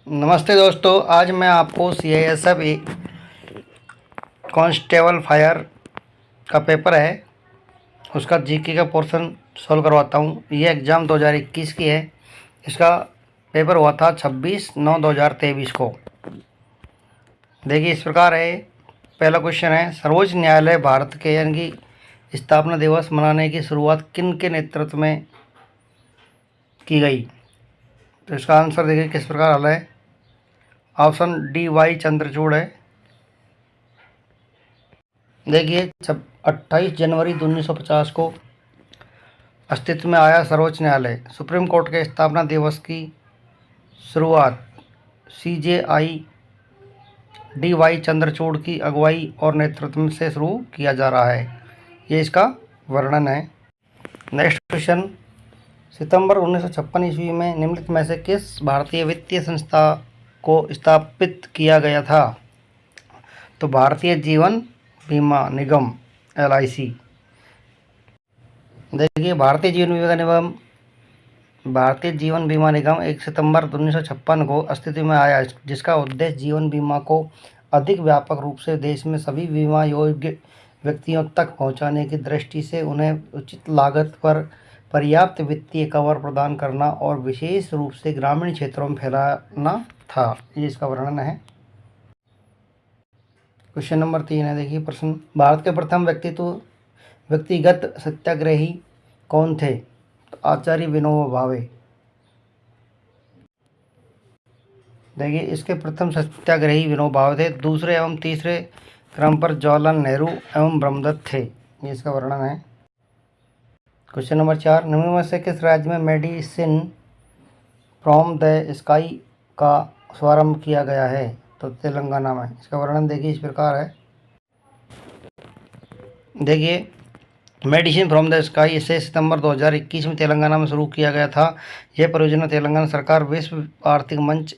नमस्ते दोस्तों, आज मैं आपको CISF कांस्टेबल फायर का पेपर है, उसका जीके का पोर्शन सॉल्व करवाता हूँ। ये एग्ज़ाम 2021 की है। इसका पेपर हुआ था 26/9/2023 को। देखिए इस प्रकार है। पहला क्वेश्चन है, सर्वोच्च न्यायालय भारत के यानी कि स्थापना दिवस मनाने की शुरुआत किन के नेतृत्व में की गई? तो इसका आंसर देखिए किस प्रकार हल है। ऑप्शन डी वाई चंद्रचूड़ है। देखिए 28 जनवरी 1950 को अस्तित्व में आया सर्वोच्च न्यायालय। सुप्रीम कोर्ट के स्थापना दिवस की शुरुआत CJI डी वाई चंद्रचूड़ की अगुवाई और नेतृत्व से शुरू किया जा रहा है। ये इसका वर्णन है। नेक्स्ट क्वेश्चन, सितंबर 1956 ईस्वी में निम्नलिखित में से किस भारतीय वित्तीय संस्था को स्थापित किया गया था? तो भारतीय जीवन बीमा निगम LIC। देखिए भारतीय जीवन बीमा निगम 1 सितंबर 1956 को अस्तित्व में आया, जिसका उद्देश्य जीवन बीमा को अधिक व्यापक रूप से देश में सभी बीमा योग्य व्यक्तियों तक पहुंचाने की दृष्टि से उन्हें उचित लागत पर पर्याप्त वित्तीय कवर प्रदान करना और विशेष रूप से ग्रामीण क्षेत्रों में फैलाना था। ये इसका वर्णन है। क्वेश्चन नंबर 3 है। देखिए प्रश्न, भारत के प्रथम व्यक्तिगत सत्याग्रही कौन थे? तो आचार्य विनोबा भावे। देखिए इसके प्रथम सत्याग्रही विनोबा भावे थे। दूसरे एवं तीसरे क्रम पर जवाहरलाल नेहरू एवं ब्रह्मदत्त थे। ये इसका वर्णन है। क्वेश्चन नंबर 4, निम्न में से किस राज्य में मेडिसिन फ्रॉम द स्काई का शुभारंभ किया गया है? तो तेलंगाना में। इसका वर्णन देखिए इस प्रकार है। देखिए मेडिसिन फ्रॉम द स्काई इसे सितंबर 2021 में तेलंगाना में शुरू किया गया था। यह परियोजना तेलंगाना सरकार, विश्व आर्थिक मंच,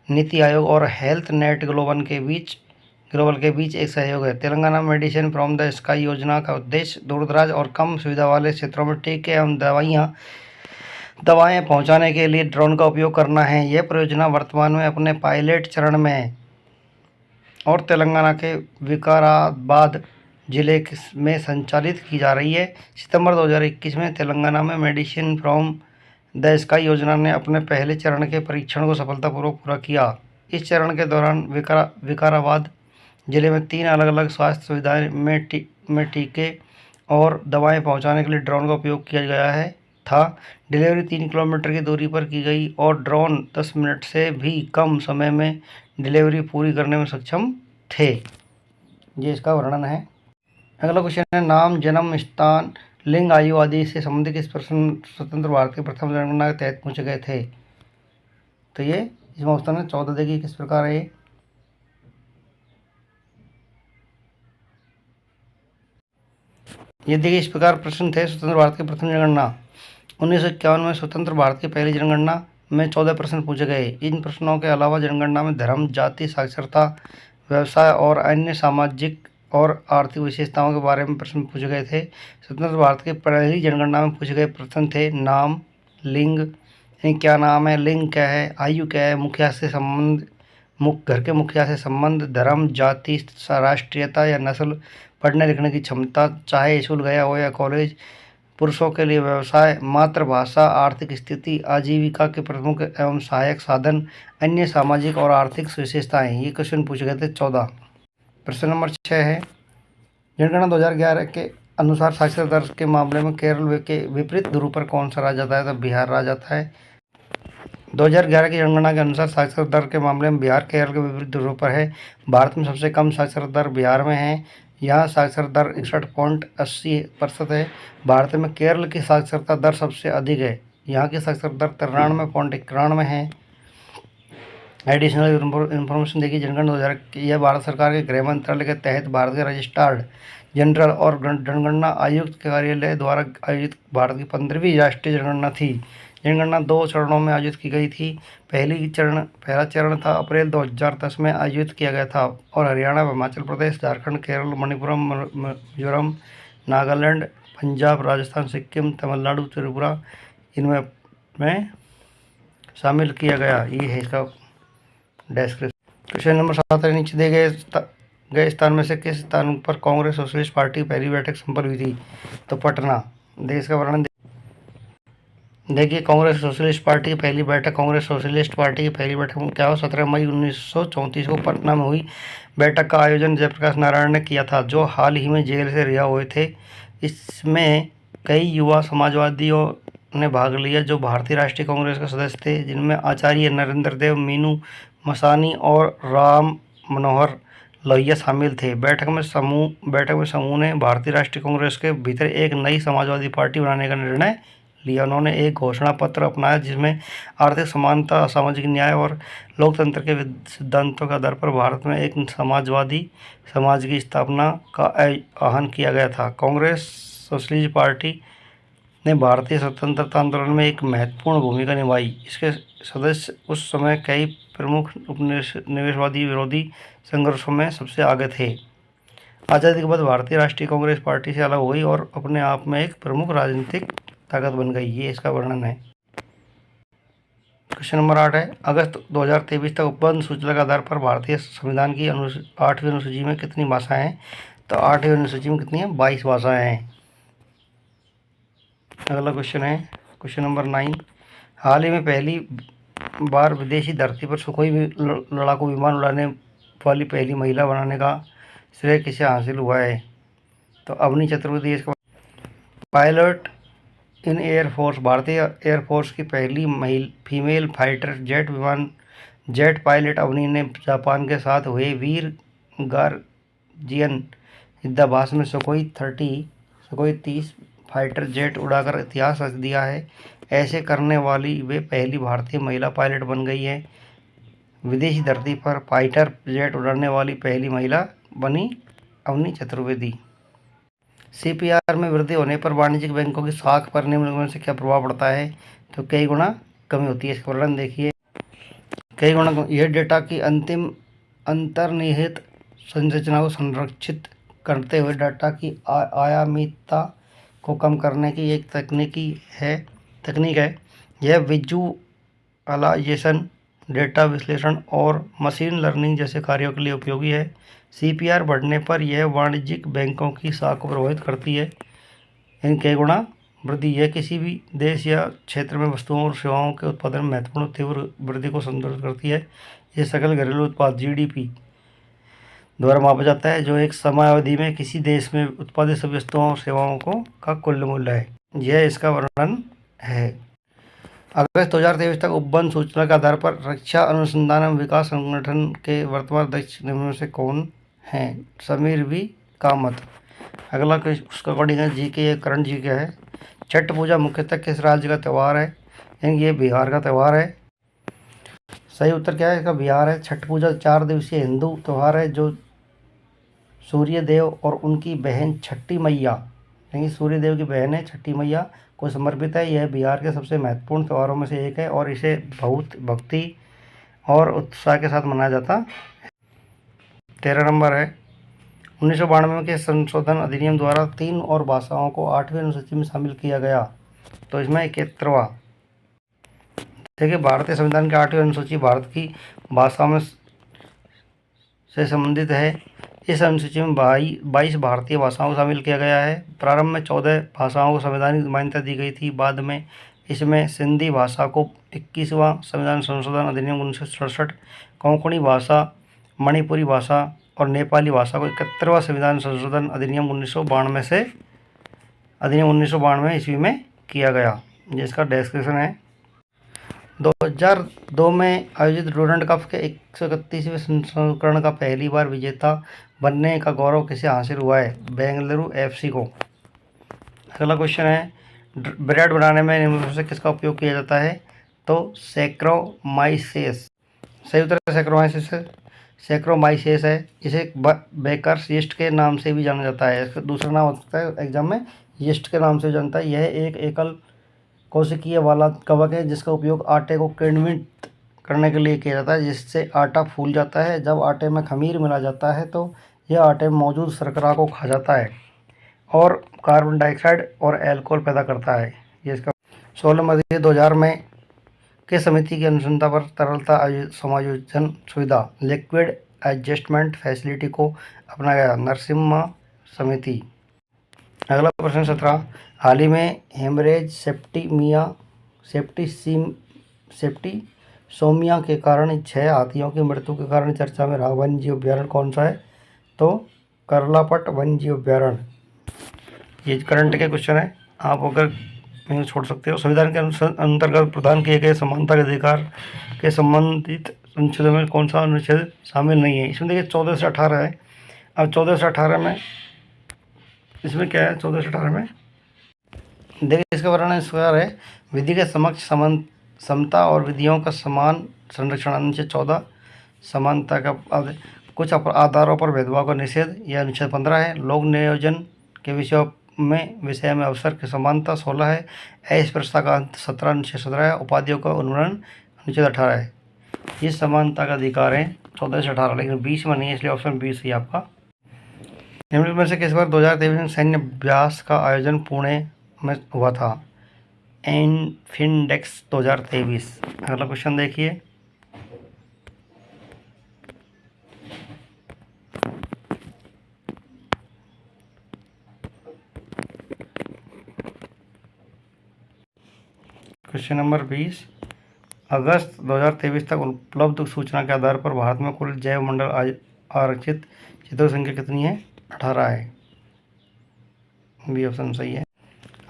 नीति आयोग और हेल्थ नेट ग्लोबल के बीच एक सहयोग है। तेलंगाना में मेडिसिन फ्रॉम द स्काई योजना का उद्देश्य दूरदराज और कम सुविधा वाले क्षेत्रों में टीके एवं दवाएं पहुंचाने के लिए ड्रोन का उपयोग करना है। यह परियोजना वर्तमान में अपने पायलट चरण में है और तेलंगाना के विकाराबाद जिले में संचालित की जा रही है। सितंबर 2021 में तेलंगाना में मेडिसिन फ्रॉम द स्काई योजना ने अपने पहले चरण के परीक्षण को सफलतापूर्वक पूरा किया। इस चरण के दौरान विकाराबाद जिले में 3 अलग अलग स्वास्थ्य सुविधाएं में टीके और दवाएं पहुंचाने के लिए ड्रोन का उपयोग किया गया था। डिलीवरी 3 किलोमीटर की दूरी पर की गई और ड्रोन 10 मिनट से भी कम समय में डिलीवरी पूरी करने में सक्षम थे। ये इसका वर्णन है। अगला क्वेश्चन है, नाम, जन्म स्थान, लिंग, आयु आदि से संबंधित किस प्रश्न स्वतंत्र भारत के प्रथम जनगणना के तहत पूछे गए थे? तो ये इसमें ऑप्शन है 14। देखिए किस प्रकार है। ये देखिए इस प्रकार प्रश्न थे। स्वतंत्र भारत की प्रथम जनगणना 1951 में स्वतंत्र भारत की पहली जनगणना में 14 प्रश्न पूछे गए। इन प्रश्नों के अलावा जनगणना में धर्म, जाति, साक्षरता, व्यवसाय और अन्य सामाजिक और आर्थिक विशेषताओं के बारे में प्रश्न पूछे गए थे। स्वतंत्र भारत की पहली जनगणना में पूछे गए प्रश्न थे नाम, लिंग यानी क्या नाम है, लिंग क्या है, आयु क्या है, घर के मुखिया से संबंध, धर्म, जाति, राष्ट्रीयता या नस्ल, पढ़ने लिखने की क्षमता, चाहे स्कूल गया हो या कॉलेज, पुरुषों के लिए व्यवसाय, मातृभाषा, आर्थिक स्थिति, आजीविका के प्रमुख एवं सहायक साधन, अन्य सामाजिक और आर्थिक विशेषताएं। ये क्वेश्चन पूछे गए थे 14। प्रश्न नंबर 6 है, जनगणना 2011 के अनुसार साक्षरता दर के मामले में केरल के विपरीत ध्रुव पर कौन सा राज्य आता है? तो बिहार राज्य आता है। 2011 की जनगणना के अनुसार साक्षरता दर के मामले में बिहार केरल के विपरीत ध्रुव पर है। भारत में सबसे कम साक्षरता दर बिहार में है। यहाँ साक्षरता दर 61.80% है। भारत में केरल की साक्षरता दर सबसे अधिक है। यहाँ की साक्षरता दर 93.91 है। एडिशनल इन्फॉर्मेशन देखिए, जनगणना 2000 यह भारत सरकार के गृह मंत्रालय के तहत भारत के रजिस्ट्रार्ड जनरल और जनगणना आयुक्त के कार्यालय द्वारा आयोजित भारत की 15वीं राष्ट्रीय जनगणना थी। जनगणना 2 चरणों में आयोजित की गई थी। पहला चरण था अप्रैल 2010 में आयोजित किया गया था और हरियाणा, हिमाचल प्रदेश, झारखंड, केरल, मणिपुरम, मिजोरम, नागालैंड, पंजाब, राजस्थान, सिक्किम, तमिलनाडु, त्रिपुरा इनमें शामिल किया गया। ये है इसका डिस्क्रिप्शन। क्वेश्चन नंबर 7 है, नीचे दिए गए स्थान में से किस स्थान पर कांग्रेस सोशलिस्ट पार्टी की पहली बैठक संपन्न हुई थी? तो पटना। देश का वर्णन देखिए, कांग्रेस सोशलिस्ट पार्टी की पहली बैठक में क्या हो, 17 मई 1934 को पटना में हुई। बैठक का आयोजन जयप्रकाश नारायण ने किया था, जो हाल ही में जेल से रिहा हुए थे। इसमें कई युवा समाजवादियों ने भाग लिया, जो भारतीय राष्ट्रीय कांग्रेस के सदस्य थे, जिनमें आचार्य नरेंद्र देव, मीनू मसानी और राम मनोहर लोहिया शामिल थे। बैठक में समूह ने भारतीय राष्ट्रीय कांग्रेस के भीतर एक नई समाजवादी पार्टी बनाने का निर्णय लिया। उन्होंने एक घोषणा पत्र अपनाया, जिसमें आर्थिक समानता, सामाजिक न्याय और लोकतंत्र के सिद्धांतों के आधार पर भारत में एक समाजवादी समाज की स्थापना का आह्वान किया गया था। कांग्रेस सोशलिस्ट पार्टी ने भारतीय स्वतंत्रता आंदोलन में एक महत्वपूर्ण भूमिका निभाई। इसके सदस्य उस समय कई प्रमुख उपनिवेशवादी विरोधी संघर्षों में सबसे आगे थे। आज़ादी के बाद भारतीय राष्ट्रीय कांग्रेस पार्टी से अलग हो गई और अपने आप में एक प्रमुख राजनीतिक ताकत बन गई। ये इसका वर्णन है। क्वेश्चन नंबर 8 है, अगस्त 2023 तक उपबंध सूचना के आधार पर भारतीय संविधान की 8वीं अनुसूची में कितनी भाषाएं हैं? तो 8वीं अनुसूची में कितनी है? 22 भाषाएं हैं। अगला क्वेश्चन है क्वेश्चन नंबर 9, हाल ही में पहली बार विदेशी धरती पर सुखोई लड़ाकू विमान उड़ाने वाली पहली महिला बनाने का श्रेय किसे हासिल हुआ है? तो अवनी चतुर्वेदी इसका पायलट इन एयरफोर्स। भारतीय एयरफोर्स की पहली female fighter jet pilot Avani ने जापान के साथ हुए वीर गार्जियन युद्धाभ्यास में सुखोई 30 फाइटर जेट उड़ाकर इतिहास रच दिया है। ऐसे करने वाली वे पहली भारतीय महिला पायलट बन गई है। विदेशी धरती पर फाइटर जेट उड़ाने वाली पहली महिला बनी अवनी चतुर्वेदी। सीपीआर में वृद्धि होने पर वाणिज्यिक बैंकों की साख पर निम्नलिखित में से क्या प्रभाव पड़ता है? तो कई गुना कमी होती है। इसका वर्णन देखिए, कई गुना। यह डेटा की अंतिम अंतर्निहित संरचना को संरक्षित करते हुए डाटा की आयामीता को कम करने की एक तकनीक है। यह विजुअलाइजेशन, डेटा विश्लेषण और मशीन लर्निंग जैसे कार्यों के लिए उपयोगी है। सीपीआर बढ़ने पर यह वाणिज्यिक बैंकों की साख को प्रभावित करती है। इन कई गुना वृद्धि यह किसी भी देश या क्षेत्र में वस्तुओं और सेवाओं के उत्पादन में महत्वपूर्ण तीव्र वृद्धि को संदर्भित करती है। यह सकल घरेलू उत्पाद जीडीपी द्वारा मापा जाता है, जो एक समयावधि में किसी देश में उत्पादित सभी वस्तुओं और सेवाओं का कुल मूल्य है। यह इसका वर्णन है। अगस्त 2023 तक उपबंध सूचना के आधार पर रक्षा अनुसंधान एवं विकास संगठन के वर्तमान अध्यक्ष निम्न में से कौन हैं? समीर वी कामत। अगला उसका अकॉर्डिंग है जीके, करंट जीके है। छठ पूजा मुख्यतः किस राज्य का त्यौहार है? यानी ये बिहार का त्यौहार है। सही उत्तर क्या है इसका? बिहार है। छठ पूजा 4 दिवसीय हिंदू त्यौहार है, जो सूर्य देव और उनकी बहन छठी मैया, यानी सूर्य देव की बहन है छठी मैया, को समर्पित है। यह बिहार के सबसे महत्वपूर्ण त्योहारों में से एक है और इसे बहुत भक्ति और उत्साह के साथ मनाया जाता है। 13 नंबर है, 1992 के संशोधन अधिनियम द्वारा 3 और भाषाओं को 8वीं अनुसूची में शामिल किया गया। तो इसमें 71वां। देखिए, भारतीय संविधान की 8वीं अनुसूची भारत की भाषाओं में से संबंधित है। इस अनुसूची में 22 भारतीय भाषाओं को शामिल किया गया है। प्रारंभ में 14 भाषाओं को संवैधानिक मान्यता दी गई थी। बाद में इसमें सिंधी भाषा को 21वां संविधान संशोधन अधिनियम 1967, कोंकणी भाषा, मणिपुरी भाषा और नेपाली भाषा को 71वां संविधान संशोधन अधिनियम 1992 ईस्वी में किया गया, जिसका डिस्क्रिप्शन है। 2002 में आयोजित डूरंड कप के 131वें संस्करण का पहली बार विजेता बनने का गौरव किसे हासिल हुआ है? बेंगलुरु एफसी को। अगला क्वेश्चन है, ब्रेड बनाने में निम्नलिखित में से किसका उपयोग किया जाता है? तो सैक्रोमाइसेस। सही उत्तर सैक्रोमाइसेस है। इसे बेकर्स यीस्ट के नाम से भी जाना जाता है। इसका दूसरा नाम होता है एग्जाम में, यीस्ट के नाम से जानता है। यह एक एकल कोशिकीय वाला कवक है, जिसका उपयोग आटे को किण्वित करने के लिए किया जाता है, जिससे आटा फूल जाता है। जब आटे में खमीर मिला जाता है तो यह आटे में मौजूद शर्करा को खा जाता है और कार्बन डाइऑक्साइड और एल्कोहल पैदा करता है। ये इसका 16 नंबर 2000 में किस समिति की अनुशंसा पर तरलता समायोजन सुविधा लिक्विड एडजस्टमेंट फैसिलिटी को अपनाया गया? नरसिम्हा समिति। अगला प्रश्न 17, हाल ही में हेमरेज सेप्टिसोमिया के कारण 6 हाथियों की मृत्यु के कारण चर्चा में रहा वन्य जीव अभ्यारण्य कौन सा है? तो करलापट वन्य जीव अभ्यारण्य। ये करंट के क्वेश्चन है, आप अगर नहीं छोड़ सकते हो। संविधान के अंतर्गत प्रदान किए गए समानता के अधिकार के संबंधित अनुच्छेद में कौन सा अनुच्छेद शामिल नहीं है? इसमें देखिए 14 से 18 है। अब 14 से 18 में इसमें क्या है? 14 से 18 में देखिए इसका वर्णन इस प्रकार है, विधि के समक्ष समता और विधियों का समान संरक्षण। अनुच्छेद 14 समानता का कुछ आधारों पर भेदभाव का निषेध, यह अनुच्छेद 15 है। लोक नियोजन के विषय में अवसर की समानता 16 है। अस्पृश्यता का अंत 17 अनुच्छेद 17 है। उपाधियों का उन्मूलन अनुच्छेद 18 है। ये समानता का अधिकार है 14 से 18, लेकिन 20 में नहीं है, इसलिए ऑप्शन 20 ही आपका। निम्नलिखित में से किस बार 2023 में सैन्य अभ्यास का आयोजन पुणे में हुआ था? इनफिनडेक्स 2023। अगला क्वेश्चन देखिए, क्वेश्चन नंबर 20, अगस्त 2023 तक उपलब्ध सूचना के आधार पर भारत में कुल जैव मंडल आरक्षित क्षेत्रों की संख्या कितनी है? 18 है। बी ऑप्शन सही है।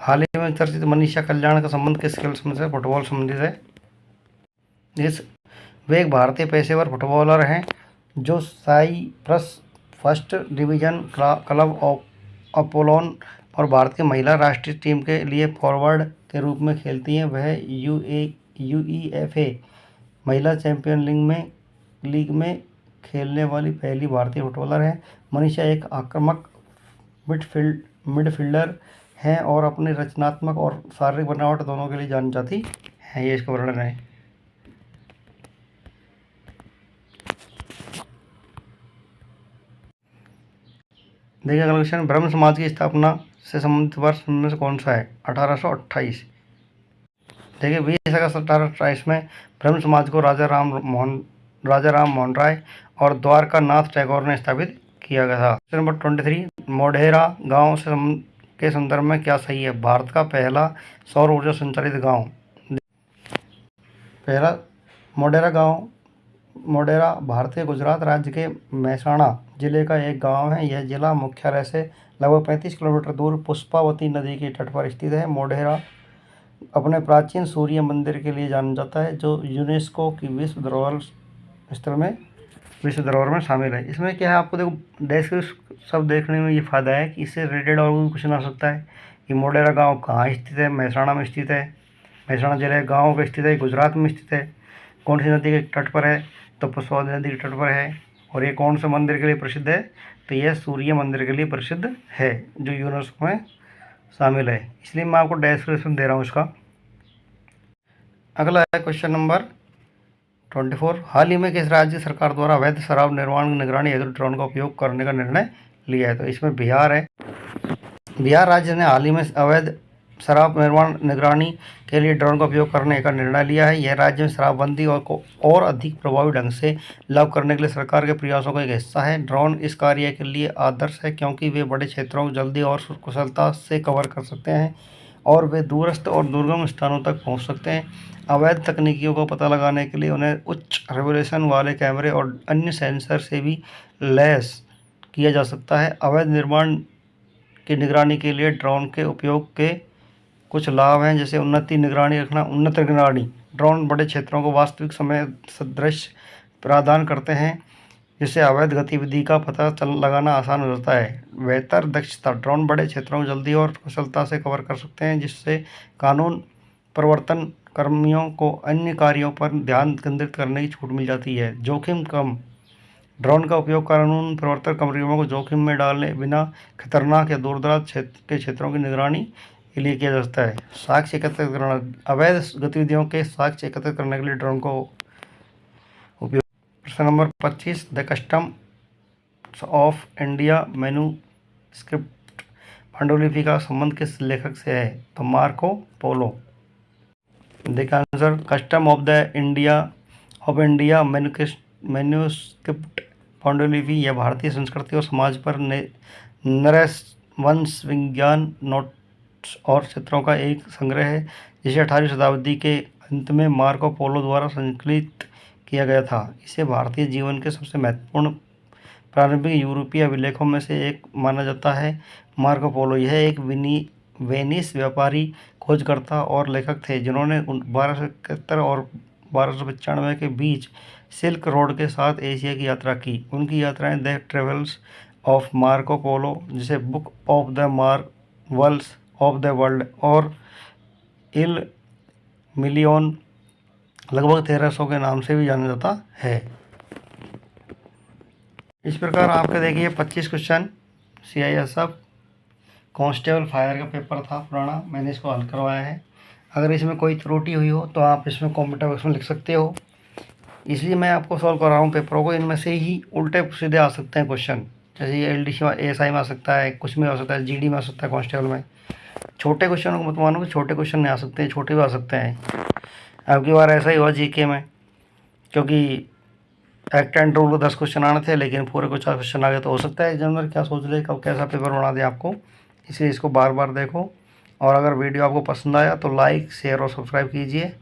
हाल ही में चर्चित मनीषा कल्याण का संबंध किस खेल से? फुटबॉल संबंधित है। वे एक भारतीय पेशेवर फुटबॉलर हैं जो Cyprus first division club of Apollon और भारतीय महिला राष्ट्रीय टीम के लिए फॉरवर्ड के रूप में खेलती हैं। वह यूईएफए महिला चैंपियन लीग में खेलने वाली पहली भारतीय फुटबॉलर है। मनीषा एक आक्रामक मिडफील्डर हैं और अपनी रचनात्मक और शारीरिक बनावट दोनों के लिए जानी जाती है। ये इसका वर्णन है। देखिए अगला क्वेश्चन, ब्रह्म समाज की स्थापना से संबंधित वर्ष में से कौन सा है? 1828। देखिए 20 अगस्त 1828 में ब्रह्म समाज को राजा राम मोहन राय और द्वारका नाथ टैगोर ने स्थापित किया गया था। क्वेश्चन नंबर 23, मोढेरा गांव के संदर्भ में क्या सही है? भारत का पहला सौर ऊर्जा संचालित गांव। पहला मोढेरा भारतीय गुजरात राज्य के मेहसाणा जिले का एक गांव है। यह जिला मुख्यालय से लगभग 35 किलोमीटर दूर पुष्पावती नदी के तट पर स्थित है। मोढेरा अपने प्राचीन सूर्य मंदिर के लिए जाना जाता है, जो यूनेस्को की विश्व धरोहर में शामिल है। इसमें क्या है, आपको देखो डेस्क्रिप्शन सब देखने में ये फ़ायदा है कि इससे रिलेटेड और भी क्वेश्चन आ सकता है कि मोढेरा गांव कहाँ स्थित है? मेहसाणा में स्थित है। मेहसाणा जिले गाँव का स्थित है, गुजरात में स्थित है। कौन सी नदी के तट पर है? तो पुष्पावती नदी के तट पर है। और ये कौन से मंदिर के लिए प्रसिद्ध है? तो यह सूर्य मंदिर के लिए प्रसिद्ध है, जो यूनेस्को में शामिल है। इसलिए मैं आपको डेस्क्रिप्शन दे रहा हूँ इसका। अगला है क्वेश्चन नंबर 24, हाल ही में किस राज्य सरकार द्वारा अवैध शराब निर्माण निगरानी हेतु ड्रोन का उपयोग करने का निर्णय लिया है? तो इसमें बिहार है। बिहार राज्य ने हाल ही में अवैध शराब निर्माण निगरानी के लिए ड्रोन का उपयोग करने का निर्णय लिया है। यह राज्य में शराबबंदी और अधिक प्रभावी ढंग से लागू करने के लिए सरकार के प्रयासों का एक हिस्सा है। ड्रोन इस कार्य के लिए आदर्श है क्योंकि वे बड़े क्षेत्रों को जल्दी और कुशलता से कवर कर सकते हैं और वे दूरस्थ और दुर्गम स्थानों तक पहुंच सकते हैं। अवैध तकनीकियों को पता लगाने के लिए उन्हें उच्च रेजोल्यूशन वाले कैमरे और अन्य सेंसर से भी लैस किया जा सकता है। अवैध निर्माण की निगरानी के लिए ड्रोन के उपयोग के कुछ लाभ हैं, जैसे उन्नत निगरानी। ड्रोन बड़े क्षेत्रों को वास्तविक समय दृश्य प्रदान करते हैं, जिससे अवैध गतिविधि का पता लगाना आसान हो जाता है। बेहतर दक्षता, ड्रोन बड़े क्षेत्रों को जल्दी और कुशलता से कवर कर सकते हैं, जिससे कानून प्रवर्तन कर्मियों को अन्य कार्यों पर ध्यान केंद्रित करने की छूट मिल जाती है। जोखिम कम, ड्रोन का उपयोग कानून प्रवर्तन कर्मियों को जोखिम में डाले बिना खतरनाक या दूरदराज के क्षेत्रों की निगरानी के लिए किया जा सकता है। साक्ष्य एकत्रित करना, अवैध गतिविधियों के साक्ष्य एकत्रित करने के लिए ड्रोन को उपयोग। प्रश्न number 25, the customs of India manuscript पांडुलिपि का संबंध किस लेखक से है? तो मार्को पोलो। देखिए answer, custom of India manuscript पांडुलिपि, यह भारतीय संस्कृति और समाज पर नरेश वंश विज्ञान नोट्स और चित्रों का एक संग्रह है, जिसे 18वीं शताब्दी के अंत में मार्को पोलो द्वारा संकलित किया गया था। इसे भारतीय जीवन के सबसे महत्वपूर्ण प्रारंभिक यूरोपीय अभिलेखों में से एक माना जाता है। मार्को पोलो यह एक वेनिस व्यापारी, खोजकर्ता और लेखक थे, जिन्होंने 1271 और 1295 के बीच सिल्क रोड के साथ एशिया की यात्रा की। उनकी यात्राएं the travels of Marco Polo, जिसे book of the marvels of the world और इल मिलियन लगभग 1300 के नाम से भी जाना जाता है। इस प्रकार आपके देखिए 25 क्वेश्चन CISF कांस्टेबल फायर का पेपर था पुराना, मैंने इसको हल करवाया है। अगर इसमें कोई त्रुटि हुई हो तो आप इसमें कमेंट बॉक्स में लिख सकते हो, इसलिए मैं आपको सॉल्व कर रहा हूँ पेपरों को। इनमें से ही उल्टे सीधे आ सकते हैं क्वेश्चन, जैसे ये LDC ASI में आ सकता है, कुछ में आ सकता है, GD में आ सकता है, कांस्टेबल में। छोटे क्वेश्चनों को मत मानो कि छोटे क्वेश्चन नहीं आ सकते हैं, छोटे भी आ सकते हैं। अब की बार ऐसा ही हुआ GK में, क्योंकि एक्ट एंड रूल को 10 क्वेश्चन आने थे, लेकिन पूरे को 4 क्वेश्चन आ गए। तो हो सकता है एग्जामिनर क्या सोच ले, कब कैसा पेपर बना दे आपको, इसलिए इसको बार बार देखो। और अगर वीडियो आपको पसंद आया तो लाइक, शेयर और सब्सक्राइब कीजिए।